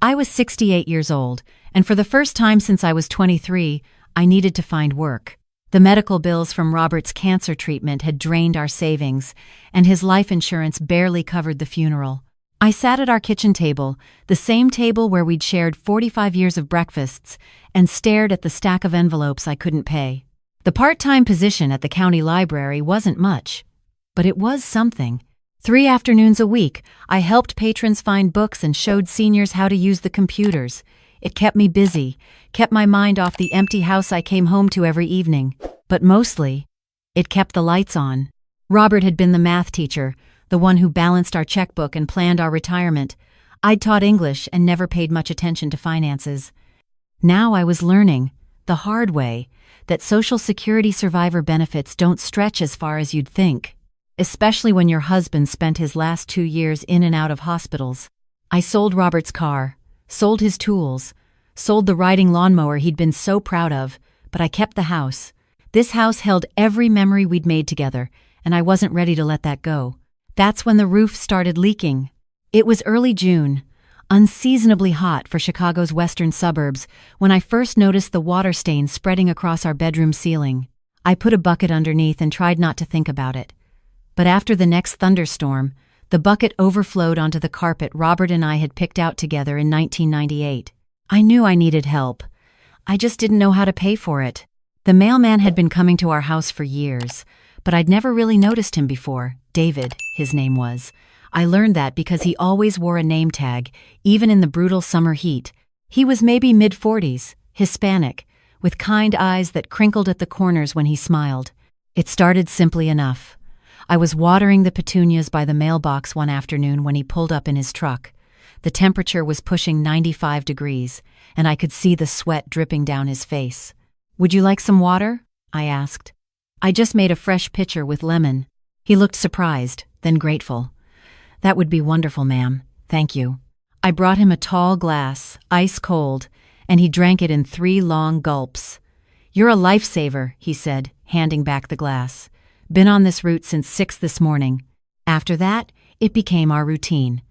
I was 68 years old, and for the first time since I was 23, I needed to find work. The medical bills from Robert's cancer treatment had drained our savings, and his life insurance barely covered the funeral. I sat at our kitchen table, the same table where we'd shared 45 years of breakfasts, and stared at the stack of envelopes I couldn't pay. The part-time position at the county library wasn't much, but it was something. 3 afternoons a week, I helped patrons find books and showed seniors how to use the computers. It kept me busy, kept my mind off the empty house I came home to every evening. But mostly, it kept the lights on. Robert had been the math teacher, the one who balanced our checkbook and planned our retirement. I'd taught English and never paid much attention to finances. Now I was learning, the hard way, that Social Security survivor benefits don't stretch as far as you'd think, especially when your husband spent his last 2 years in and out of hospitals. I sold Robert's car, sold his tools, sold the riding lawnmower he'd been so proud of, but I kept the house. This house held every memory we'd made together, and I wasn't ready to let that go. That's when the roof started leaking. It was early June, unseasonably hot for Chicago's western suburbs, when I first noticed the water stains spreading across our bedroom ceiling. I put a bucket underneath and tried not to think about it. But after the next thunderstorm, the bucket overflowed onto the carpet Robert and I had picked out together in 1998. I knew I needed help. I just didn't know how to pay for it. The mailman had been coming to our house for years, but I'd never really noticed him before. David, his name was. I learned that because he always wore a name tag, even in the brutal summer heat. He was maybe mid-40s, Hispanic, with kind eyes that crinkled at the corners when he smiled. It started simply enough. I was watering the petunias by the mailbox one afternoon when he pulled up in his truck. The temperature was pushing 95 degrees, and I could see the sweat dripping down his face. "Would you like some water?" I asked. "I just made a fresh pitcher with lemon." He looked surprised, then grateful. "That would be wonderful, ma'am. Thank you." I brought him a tall glass, ice cold, and he drank it in 3 long gulps. "You're a lifesaver," he said, handing back the glass. "Been on this route since 6 this morning." After that, it became our routine.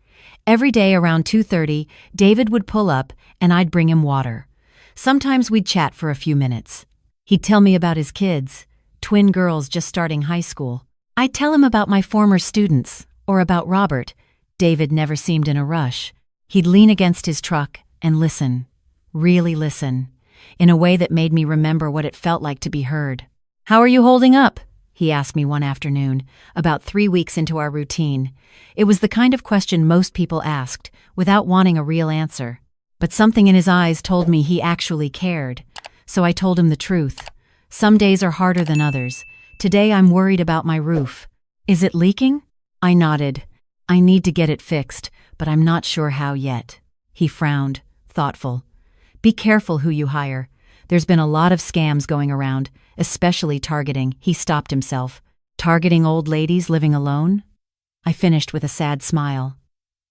Every day around 2:30, David would pull up and I'd bring him water. Sometimes we'd chat for a few minutes. He'd tell me about his kids, twin girls just starting high school. I'd tell him about my former students, or about Robert. David never seemed in a rush. He'd lean against his truck and listen, really listen, in a way that made me remember what it felt like to be heard. "How are you holding up?" he asked me one afternoon, about 3 weeks into our routine. It was the kind of question most people asked, without wanting a real answer. But something in his eyes told me he actually cared. So I told him the truth. "Some days are harder than others. Today I'm worried about my roof." "Is it leaking?" I nodded. "I need to get it fixed, but I'm not sure how yet." He frowned, thoughtful. "Be careful who you hire. There's been a lot of scams going around, especially targeting." He stopped himself. "Targeting old ladies living alone?" I finished with a sad smile.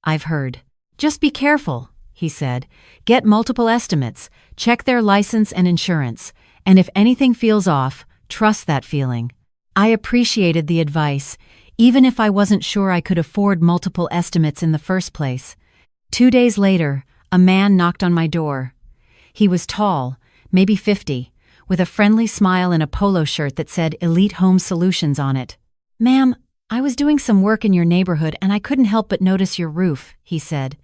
"I've heard." "Just be careful," he said. "Get multiple estimates, check their license and insurance, and if anything feels off, trust that feeling." I appreciated the advice, even if I wasn't sure I could afford multiple estimates in the first place. 2 days later, a man knocked on my door. He was tall, maybe 50, with a friendly smile and a polo shirt that said Elite Home Solutions on it. "Ma'am, I was doing some work in your neighborhood and I couldn't help but notice your roof," he said.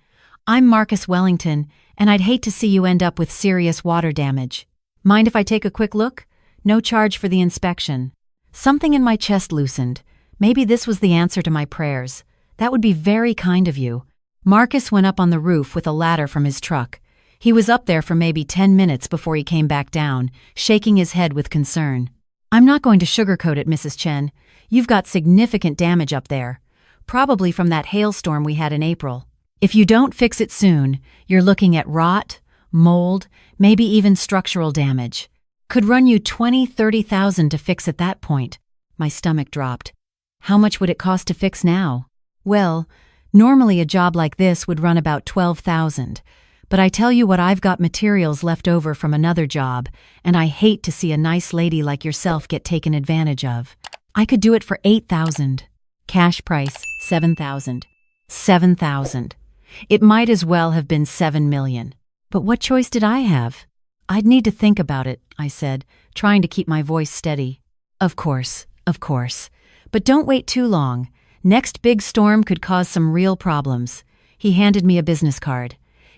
"I'm Marcus Wellington, and I'd hate to see you end up with serious water damage. Mind if I take a quick look? No charge for the inspection." Something in my chest loosened. Maybe this was the answer to my prayers. "That would be very kind of you." Marcus went up on the roof with a ladder from his truck. He was up there for maybe 10 minutes before he came back down, shaking his head with concern. "I'm not going to sugarcoat it, Mrs. Chen. You've got significant damage up there. Probably from that hailstorm we had in April. If you don't fix it soon, you're looking at rot, mold, maybe even structural damage. Could run you $20,000–$30,000 to fix at that point." My stomach dropped. "How much would it cost to fix now?" "Well, normally a job like this would run about $12,000. But I tell you what, I've got materials left over from another job, and I hate to see a nice lady like yourself get taken advantage of. I could do it for $8,000. Cash price, $7,000. $7,000. It might as well have been 7 million. But what choice did I have? I'd need to think about it, I said, trying to keep my voice steady. Of course. But don't wait too long. Next big storm could cause some real problems. He handed me a business card.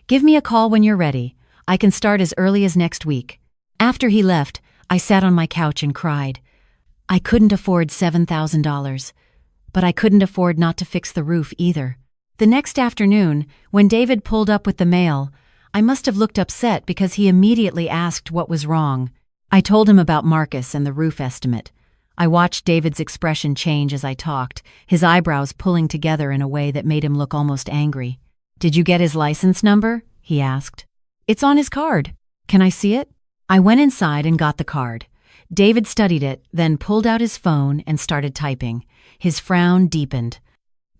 Give me a call when you're ready. I can start as early as next week. After he left, I sat on my couch and cried. I couldn't afford $7,000. But I couldn't afford not to fix the roof either. The next afternoon, when David pulled up with the mail, I must have looked upset because he immediately asked what was wrong. I told him about Marcus and the roof estimate. I watched David's expression change as I talked, his eyebrows pulling together in a way that made him look almost angry. Did you get his license number? He asked. It's on his card. Can I see it? I went inside and got the card. David studied it, then pulled out his phone and started typing. His frown deepened.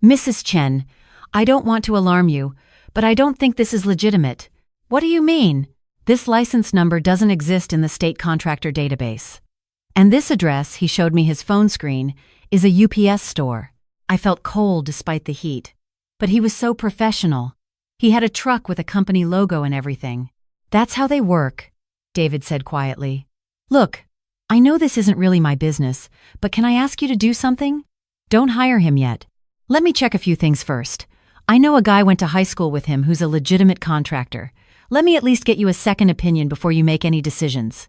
Mrs. Chen, I don't want to alarm you, but I don't think this is legitimate. What do you mean? This license number doesn't exist in the state contractor database. And this address, he showed me his phone screen, is a UPS store. I felt cold despite the heat. But he was so professional. He had a truck with a company logo and everything. That's how they work, David said quietly. Look, I know this isn't really my business, but can I ask you to do something? Don't hire him yet. Let me check a few things first. I know a guy went to high school with him who's a legitimate contractor. Let me at least get you a second opinion before you make any decisions.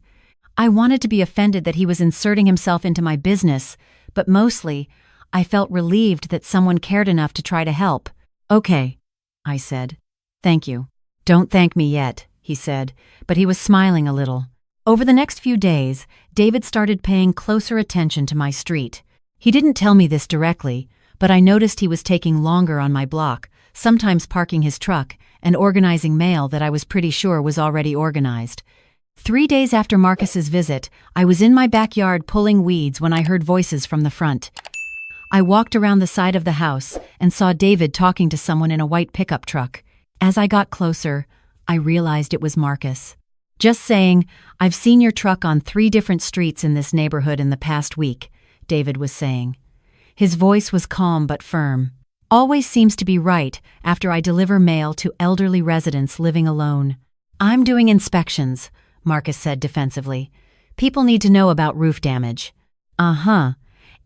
I wanted to be offended that he was inserting himself into my business, but mostly, I felt relieved that someone cared enough to try to help. Okay, I said. Thank you. Don't thank me yet, he said, but he was smiling a little. Over the next few days, David started paying closer attention to my street. He didn't tell me this directly, but I noticed he was taking longer on my block, sometimes parking his truck and organizing mail that I was pretty sure was already organized. 3 days after Marcus's visit, I was in my backyard pulling weeds when I heard voices from the front. I walked around the side of the house and saw David talking to someone in a white pickup truck. As I got closer, I realized it was Marcus. Just saying, I've seen your truck on 3 different streets in this neighborhood in the past week, David was saying. His voice was calm but firm. Always seems to be right after I deliver mail to elderly residents living alone. I'm doing inspections, Marcus said defensively. People need to know about roof damage. Uh-huh.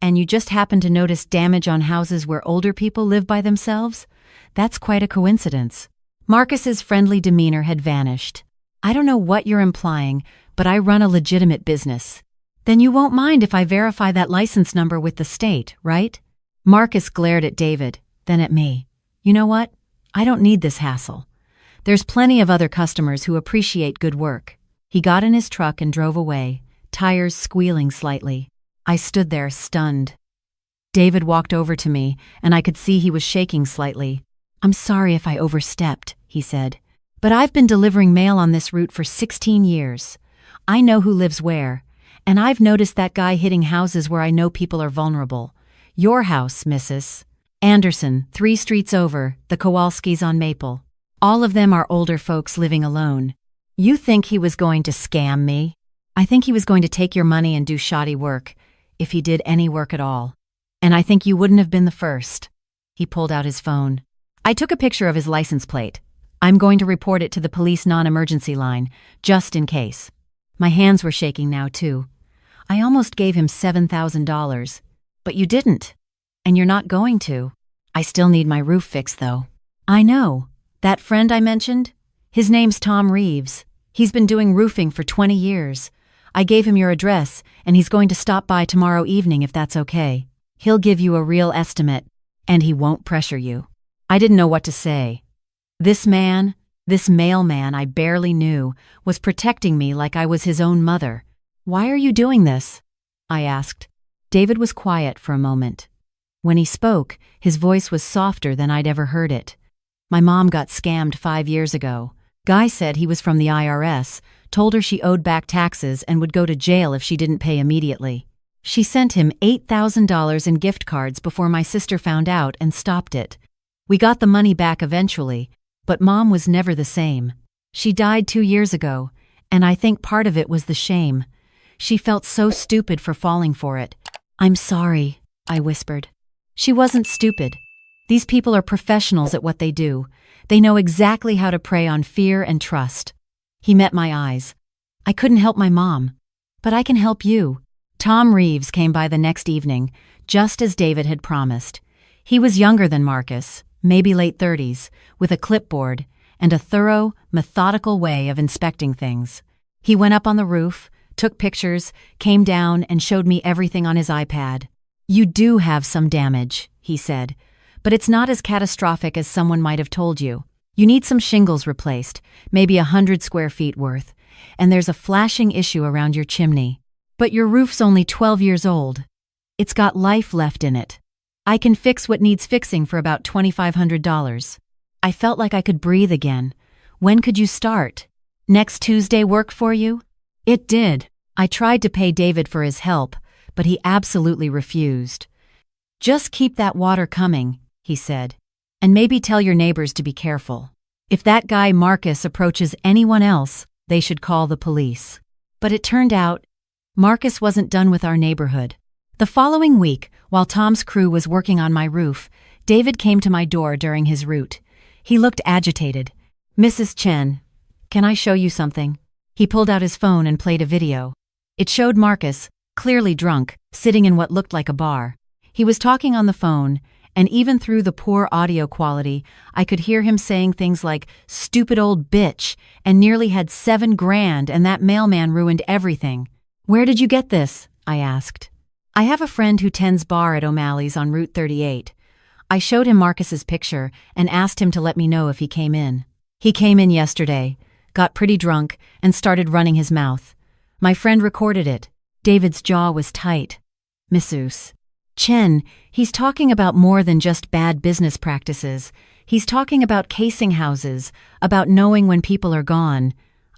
And you just happen to notice damage on houses where older people live by themselves? That's quite a coincidence. Marcus's friendly demeanor had vanished. I don't know what you're implying, but I run a legitimate business. Then you won't mind if I verify that license number with the state, right? Marcus glared at David, then at me. You know what? I don't need this hassle. There's plenty of other customers who appreciate good work. He got in his truck and drove away, tires squealing slightly. I stood there stunned. David walked over to me, and I could see he was shaking slightly. I'm sorry if I overstepped, he said. But I've been delivering mail on this route for 16 years. I know who lives where, and I've noticed that guy hitting houses where I know people are vulnerable. Your house, Mrs. Anderson, 3 streets over, the Kowalskis on Maple. All of them are older folks living alone. You think he was going to scam me? I think he was going to take your money and do shoddy work, if he did any work at all. And I think you wouldn't have been the first. He pulled out his phone. I took a picture of his license plate. I'm going to report it to the police non-emergency line, just in case. My hands were shaking now, too. I almost gave him $7,000, but you didn't. And you're not going to. I still need my roof fixed, though. I know. That friend I mentioned? His name's Tom Reeves. He's been doing roofing for 20 years. I gave him your address, and he's going to stop by tomorrow evening if that's okay. He'll give you a real estimate, and he won't pressure you. I didn't know what to say. This man, this mailman I barely knew, was protecting me like I was his own mother. Why are you doing this? I asked. David was quiet for a moment. When he spoke, his voice was softer than I'd ever heard it. My mom got scammed 5 years ago. Guy said he was from the IRS, told her she owed back taxes and would go to jail if she didn't pay immediately. She sent him $8,000 in gift cards before my sister found out and stopped it. We got the money back eventually, but Mom was never the same. She died 2 years ago, and I think part of it was the shame. She felt so stupid for falling for it. I'm sorry, I whispered. She wasn't stupid. These people are professionals at what they do. They know exactly how to prey on fear and trust. He met my eyes. I couldn't help my mom. But I can help you. Tom Reeves came by the next evening, just as David had promised. He was younger than Marcus, maybe late 30s, with a clipboard and a thorough, methodical way of inspecting things. He went up on the roof, took pictures, came down and showed me everything on his iPad. "You do have some damage," he said, "but it's not as catastrophic as someone might have told you. You need some shingles replaced, maybe 100 square feet worth, and there's a flashing issue around your chimney. But your roof's only 12 years old. It's got life left in it. I can fix what needs fixing for about $2,500. I felt like I could breathe again. When could you start? Next Tuesday work for you? It did. I tried to pay David for his help, but he absolutely refused. Just keep that water coming, he said, and maybe tell your neighbors to be careful. If that guy Marcus approaches anyone else, they should call the police. But it turned out, Marcus wasn't done with our neighborhood. The following week, while Tom's crew was working on my roof, David came to my door during his route. He looked agitated. "Mrs. Chen, can I show you something?" He pulled out his phone and played a video. It showed Marcus, clearly drunk, sitting in what looked like a bar. He was talking on the phone, and even through the poor audio quality, I could hear him saying things like, "Stupid old bitch," and nearly had $7,000 and that mailman ruined everything. "Where did you get this?" I asked. "I have a friend who tends bar at O'Malley's on Route 38. I showed him Marcus's picture and asked him to let me know if he came in. He came in yesterday, got pretty drunk, and started running his mouth. My friend recorded it. David's jaw was tight. Mrs. Chen, he's talking about more than just bad business practices. He's talking about casing houses, about knowing when people are gone.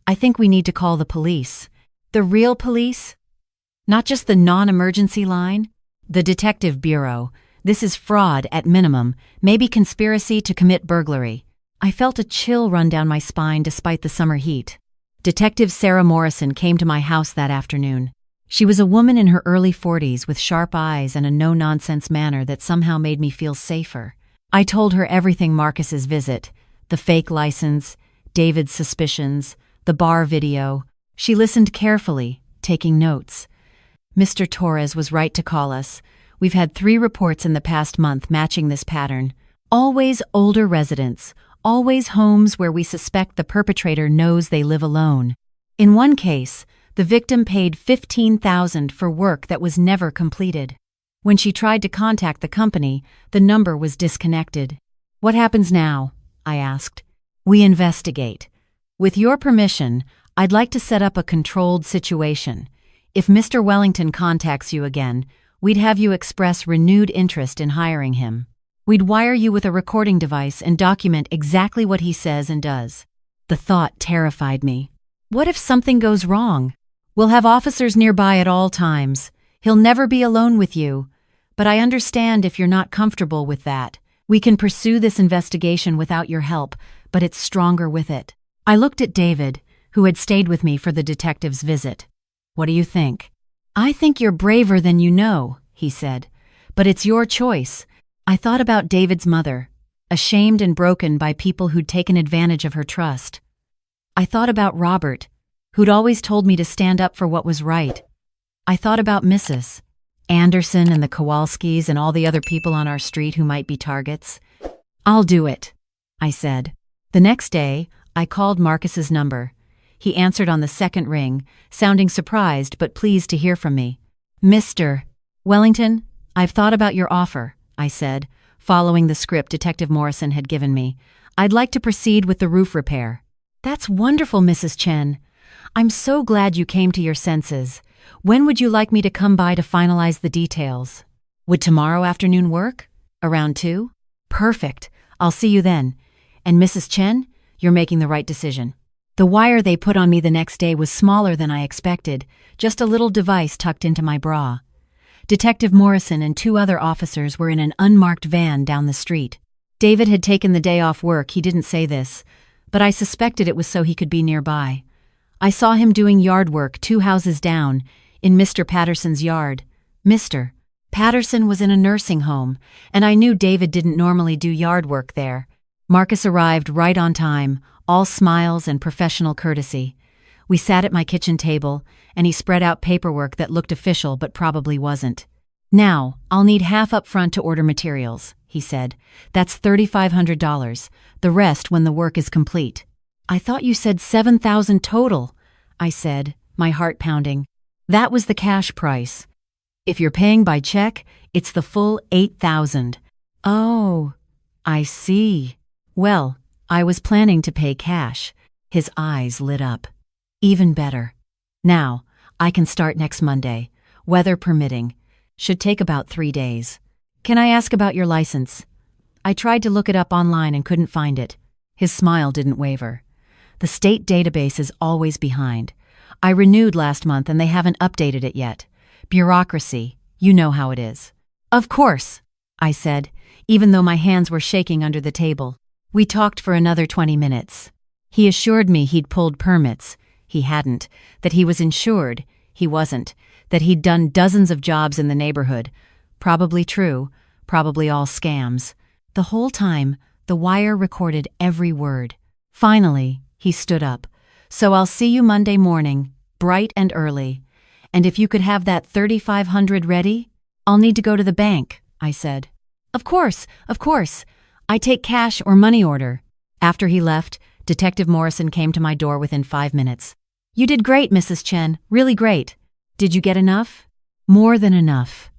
I think we need to call the police." "The real police? Not just the non-emergency line?" "The detective bureau. This is fraud at minimum, maybe conspiracy to commit burglary." I felt a chill run down my spine despite the summer heat. Detective Sarah Morrison came to my house that afternoon. She was a woman in her early 40s with sharp eyes and a no-nonsense manner that somehow made me feel safer. I told her everything: Marcus's visit, the fake license, David's suspicions, the bar video. She listened carefully, taking notes. "Mr. Torres was right to call us. We've had 3 reports in the past month matching this pattern. Always older residents, always homes where we suspect the perpetrator knows they live alone. In one case, the victim paid $15,000 for work that was never completed. When she tried to contact the company, the number was disconnected." "What happens now?" I asked. "We investigate. With your permission, I'd like to set up a controlled situation. If Mr. Wellington contacts you again, we'd have you express renewed interest in hiring him. We'd wire you with a recording device and document exactly what he says and does." The thought terrified me. What if something goes wrong? "We'll have officers nearby at all times. He'll never be alone with you. But I understand if you're not comfortable with that. We can pursue this investigation without your help, but it's stronger with it." I looked at David, who had stayed with me for the detective's visit. "What do you think?" "I think you're braver than you know," he said. "But it's your choice." I thought about David's mother, ashamed and broken by people who'd taken advantage of her trust. I thought about Robert, who'd always told me to stand up for what was right. I thought about Mrs. Anderson and the Kowalskis and all the other people on our street who might be targets. "I'll do it," I said. The next day, I called Marcus's number. He answered on the second ring, sounding surprised but pleased to hear from me. "Mr. Wellington, I've thought about your offer," I said, following the script Detective Morrison had given me. "I'd like to proceed with the roof repair." "That's wonderful, Mrs. Chen. I'm so glad you came to your senses. When would you like me to come by to finalize the details?" "Would tomorrow afternoon work? Around 2? Perfect. I'll see you then. And Mrs. Chen, you're making the right decision." The wire they put on me the next day was smaller than I expected, just a little device tucked into my bra. Detective Morrison and 2 other officers were in an unmarked van down the street. David had taken the day off work. He didn't say this, but I suspected it was so he could be nearby. I saw him doing yard work 2 houses down, in Mr. Patterson's yard. "Mister, Patterson was in a nursing home, and I knew David didn't normally do yard work there. Marcus arrived right on time, all smiles and professional courtesy. We sat at my kitchen table, and he spread out paperwork that looked official but probably wasn't. "Now, I'll need half up front to order materials," he said. "That's $3,500, the rest when the work is complete." "I thought you said $7,000 total," I said, my heart pounding. "That was the cash price. If you're paying by check, it's the full $8,000. "Oh, I see. Well, I was planning to pay cash." His eyes lit up. "Even better. Now, I can start next Monday, weather permitting. Should take about 3 days. Can I ask about your license?" I tried to look it up online and couldn't find it. His smile didn't waver. "The state database is always behind. I renewed last month and they haven't updated it yet. Bureaucracy, you know how it is." "Of course," I said, even though my hands were shaking under the table. We talked for another 20 minutes. He assured me he'd pulled permits. He hadn't. That he was insured. He wasn't. That he'd done dozens of jobs in the neighborhood. Probably true. Probably all scams. The whole time, the wire recorded every word. Finally, he stood up. "So I'll see you Monday morning, bright and early. And if you could have that $3,500 ready?" "I'll need to go to the bank," I said. Of course. I take cash or money order." After he left, Detective Morrison came to my door within 5 minutes. "You did great, Mrs. Chen, really great. Did you get enough?" "More than enough."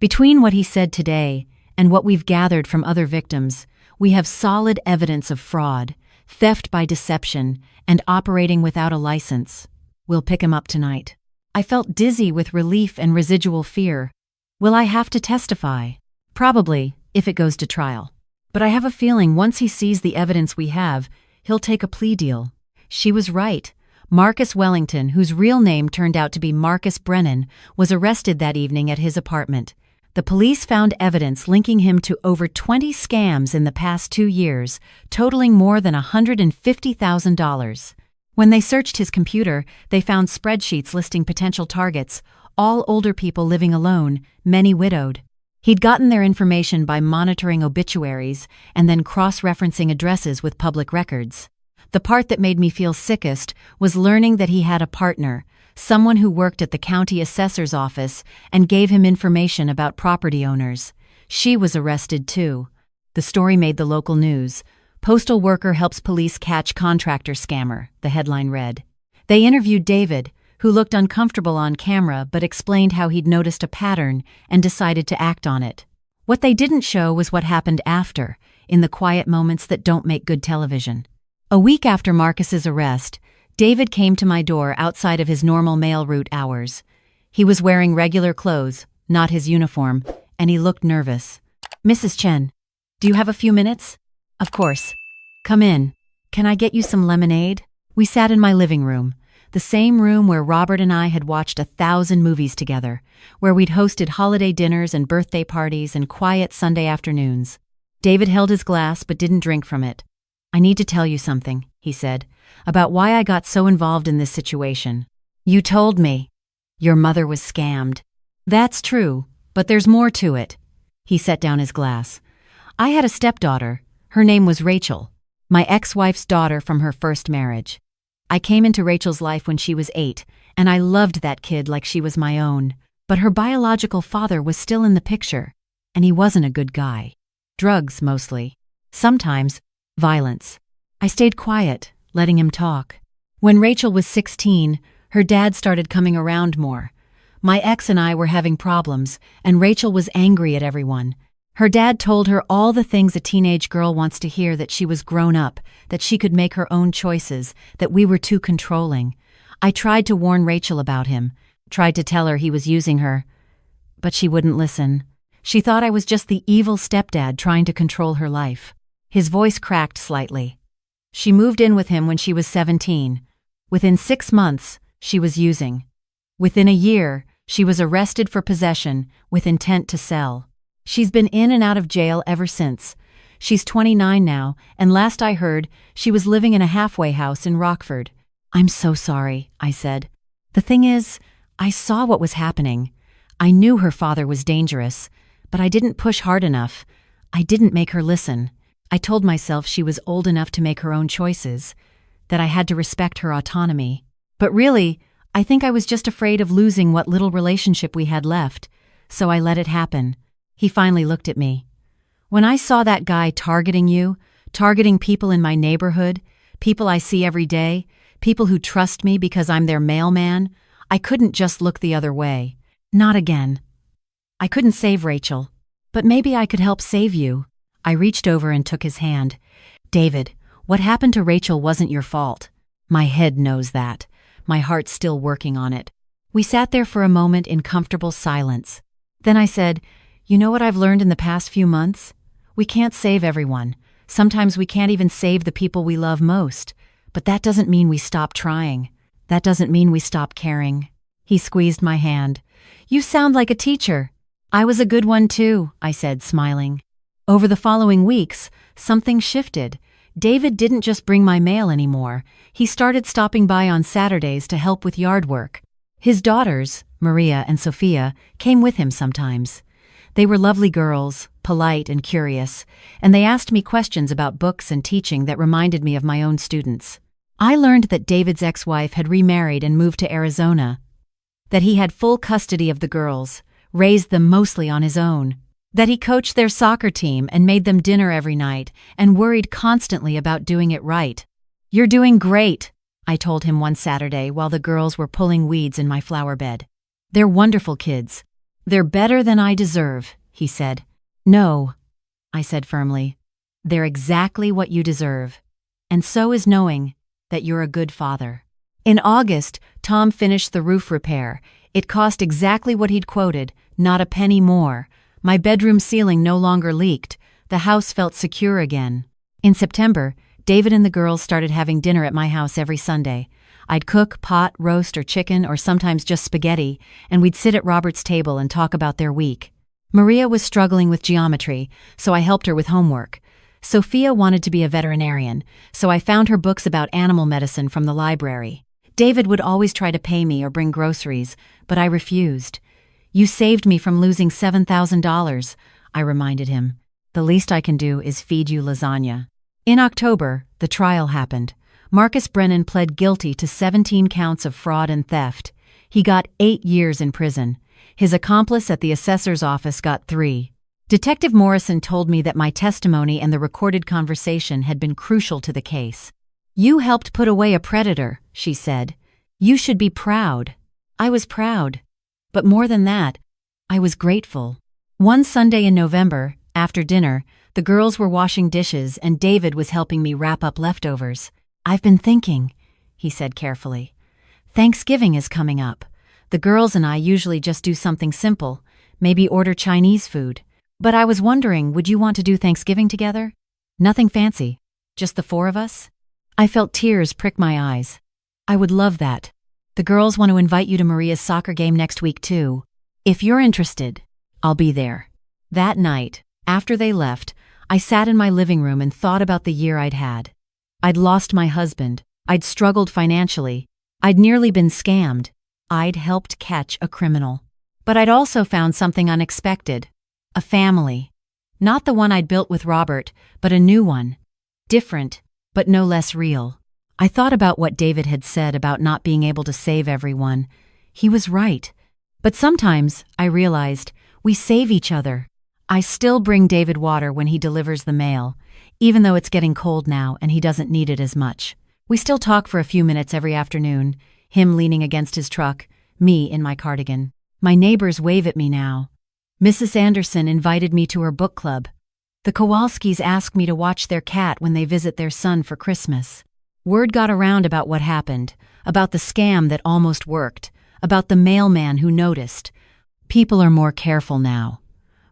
Between what he said today and what we've gathered from other victims, we have solid evidence of fraud, theft by deception, and operating without a license. We'll pick him up tonight. I felt dizzy with relief and residual fear. Will I have to testify? Probably, if it goes to trial. But I have a feeling once he sees the evidence we have, he'll take a plea deal. She was right. Marcus Wellington, whose real name turned out to be Marcus Brennan, was arrested that evening at his apartment. The police found evidence linking him to over 20 scams in the past 2 years, totaling more than $150,000. When they searched his computer, they found spreadsheets listing potential targets, all older people living alone, many widowed. He'd gotten their information by monitoring obituaries and then cross-referencing addresses with public records. The part that made me feel sickest was learning that he had a partner, someone who worked at the county assessor's office and gave him information about property owners. She was arrested too. The story made the local news. "Postal worker helps police catch contractor scammer," the headline read. They interviewed David, who looked uncomfortable on camera but explained how he'd noticed a pattern and decided to act on it. What they didn't show was what happened after, in the quiet moments that don't make good television. A week after Marcus's arrest, David came to my door outside of his normal mail route hours. He was wearing regular clothes, not his uniform, and he looked nervous. "Mrs. Chen, do you have a few minutes?" "Of course. Come in. Can I get you some lemonade?" We sat in my living room, the same room where Robert and I had watched 1,000 movies together, where we'd hosted holiday dinners and birthday parties and quiet Sunday afternoons. David held his glass but didn't drink from it. "I need to tell you something," he said, "about why I got so involved in this situation. You told me your mother was scammed." "That's true, but there's more to it." He set down his glass. "I had a stepdaughter. Her name was Rachel, my ex-wife's daughter from her first marriage. I came into Rachel's life when she was 8, and I loved that kid like she was my own. But her biological father was still in the picture, and he wasn't a good guy. Drugs, mostly. Sometimes, violence. I stayed quiet, letting him talk. When Rachel was 16, her dad started coming around more. My ex and I were having problems, and Rachel was angry at everyone. Her dad told her all the things a teenage girl wants to hear, that she was grown up, that she could make her own choices, that we were too controlling. I tried to warn Rachel about him, tried to tell her he was using her, but she wouldn't listen. She thought I was just the evil stepdad trying to control her life. His voice cracked slightly. She moved in with him when she was 17. Within 6 months, she was using. Within a year, she was arrested for possession with intent to sell. She's been in and out of jail ever since. She's 29 now, and last I heard, she was living in a halfway house in Rockford. "I'm so sorry," I said. "The thing is, I saw what was happening. I knew her father was dangerous, but I didn't push hard enough. I didn't make her listen. I told myself she was old enough to make her own choices, that I had to respect her autonomy. But really, I think I was just afraid of losing what little relationship we had left, so I let it happen. He finally looked at me. When I saw that guy targeting you, targeting people in my neighborhood, people I see every day, people who trust me because I'm their mailman, I couldn't just look the other way. Not again. I couldn't save Rachel, but maybe I could help save you. I reached over and took his hand. David, what happened to Rachel wasn't your fault. My head knows that. My heart's still working on it. We sat there for a moment in comfortable silence. Then I said, you know what I've learned in the past few months? We can't save everyone. Sometimes we can't even save the people we love most. But that doesn't mean we stop trying. That doesn't mean we stop caring. He squeezed my hand. You sound like a teacher. I was a good one too, I said, smiling. Over the following weeks, something shifted. David didn't just bring my mail anymore. He started stopping by on Saturdays to help with yard work. His daughters, Maria and Sophia, came with him sometimes. They were lovely girls, polite and curious, and they asked me questions about books and teaching that reminded me of my own students. I learned that David's ex-wife had remarried and moved to Arizona, that he had full custody of the girls, raised them mostly on his own, that he coached their soccer team and made them dinner every night and worried constantly about doing it right. You're doing great, I told him one Saturday while the girls were pulling weeds in my flower bed. They're wonderful kids. They're better than I deserve, he said. No, I said firmly. They're exactly what you deserve. And so is knowing that you're a good father. In August, Tom finished the roof repair. It cost exactly what he'd quoted, not a penny more. My bedroom ceiling no longer leaked. The house felt secure again. In September, David and the girls started having dinner at my house every Sunday. I'd cook pot, roast, or chicken, or sometimes just spaghetti, and we'd sit at Robert's table and talk about their week. Maria was struggling with geometry, so I helped her with homework. Sophia wanted to be a veterinarian, so I found her books about animal medicine from the library. David would always try to pay me or bring groceries, but I refused. You saved me from losing $7,000, I reminded him. The least I can do is feed you lasagna. In October, the trial happened. Marcus Brennan pled guilty to 17 counts of fraud and theft. He got 8 years in prison. His accomplice at the assessor's office got 3. Detective Morrison told me that my testimony and the recorded conversation had been crucial to the case. You helped put away a predator, she said. You should be proud. I was proud. But more than that, I was grateful. One Sunday in November, after dinner, the girls were washing dishes and David was helping me wrap up leftovers. I've been thinking, he said carefully. Thanksgiving is coming up. The girls and I usually just do something simple, maybe order Chinese food. But I was wondering, would you want to do Thanksgiving together? Nothing fancy, just the 4 of us? I felt tears prick my eyes. I would love that. The girls want to invite you to Maria's soccer game next week too. If you're interested, I'll be there. That night, after they left, I sat in my living room and thought about the year I'd had. I'd lost my husband. I'd struggled financially. I'd nearly been scammed. I'd helped catch a criminal. But I'd also found something unexpected. A family. Not the one I'd built with Robert, but a new one. Different, but no less real. I thought about what David had said about not being able to save everyone. He was right. But sometimes, I realized, we save each other. I still bring David water when he delivers the mail, even though it's getting cold now and he doesn't need it as much. We still talk for a few minutes every afternoon, him leaning against his truck, me in my cardigan. My neighbors wave at me now. Mrs. Anderson invited me to her book club. The Kowalskis ask me to watch their cat when they visit their son for Christmas. Word got around about what happened, about the scam that almost worked, about the mailman who noticed. People are more careful now,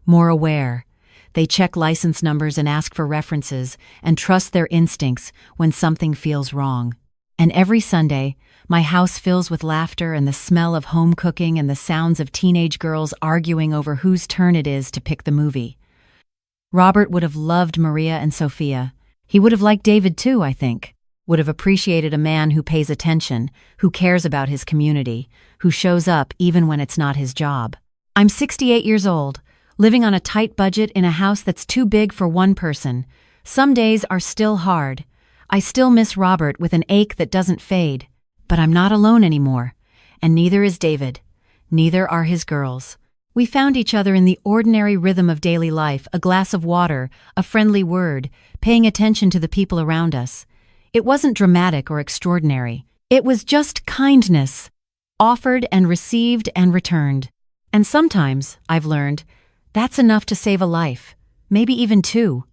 more aware. They check license numbers and ask for references and trust their instincts when something feels wrong. And every Sunday, my house fills with laughter and the smell of home cooking and the sounds of teenage girls arguing over whose turn it is to pick the movie. Robert would have loved Maria and Sophia. He would have liked David too, I think. Would have appreciated a man who pays attention, who cares about his community, who shows up even when it's not his job. I'm 68 years old, living on a tight budget in a house that's too big for one person. Some days are still hard. I still miss Robert with an ache that doesn't fade. But I'm not alone anymore. And neither is David. Neither are his girls. We found each other in the ordinary rhythm of daily life, a glass of water, a friendly word, paying attention to the people around us. It wasn't dramatic or extraordinary. It was just kindness, offered and received and returned. And sometimes, I've learned, that's enough to save a life, maybe even two.